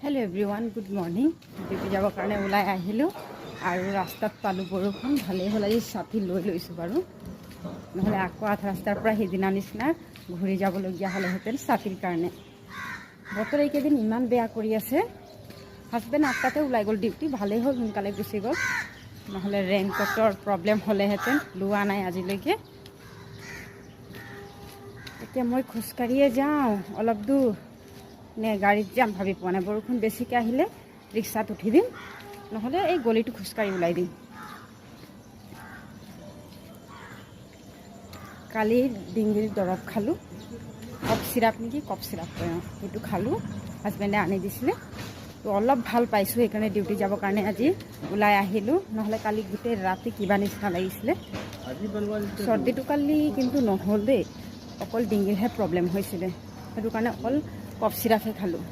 hello everyone good morning डिউटी जाবৰ কাৰণে ওলাই আহিলোঁ আৰু ৰাস্তাত পালোঁ বৰষুণ ভালেই হ'ল আজি ছাতি লৈ লৈছোঁ বাৰু নহ'লে আকৌ আধা ৰাস্তাৰ পৰা সেইদিনা নিচিনা ঘূৰি যাবলগীয়া হ'লেহেঁতেন ছাতিৰ কাৰণে বতৰ এইকেইদিন ইমান বেয়া কৰি আছে হাজবেণ্ড 8টাতে ওলাই গ'ল ডিউটি ভালেই হ'ল সোনকালে গুচি গ'ল নহ'লে ৰেইনকোটৰ প্ৰব্লেম হ'লেহেঁতেন লোৱা নাই আজিলৈকে এতিয়া মই খোজকাঢ়িয়ে যাওঁ অলপ দূৰ নে গাড়ীত যাম ভাবি পোৱা নাই বৰষুণ বেছিকৈ আহিলে ৰিক্সাত উঠি দিম নহ'লে এই গলিটো খোজকাঢ়ি ওলাই দিম কালি ডিঙিৰ দৰৱ খালোঁ কফ চিৰাপ নেকি কফ চিৰাপ সেইটো খালোঁ হাজবেণ্ডে আনি দিছিলে তো অলপ ভাল পাইছোঁ সেইকাৰণে ডিউটি যাবৰ কাৰণে আজি ওলাই আহিলোঁ নহ'লে কালি গোটেই ৰাতি কিবা নিচিনা লাগিছিলে চৰ্দিটো কালি কিন্তু নহ'ল দেই অকল ডিঙিৰহে প্ৰব্লেম হৈছিলে সেইটো কাৰণে অকল কফ চিৰাপহে খালোঁ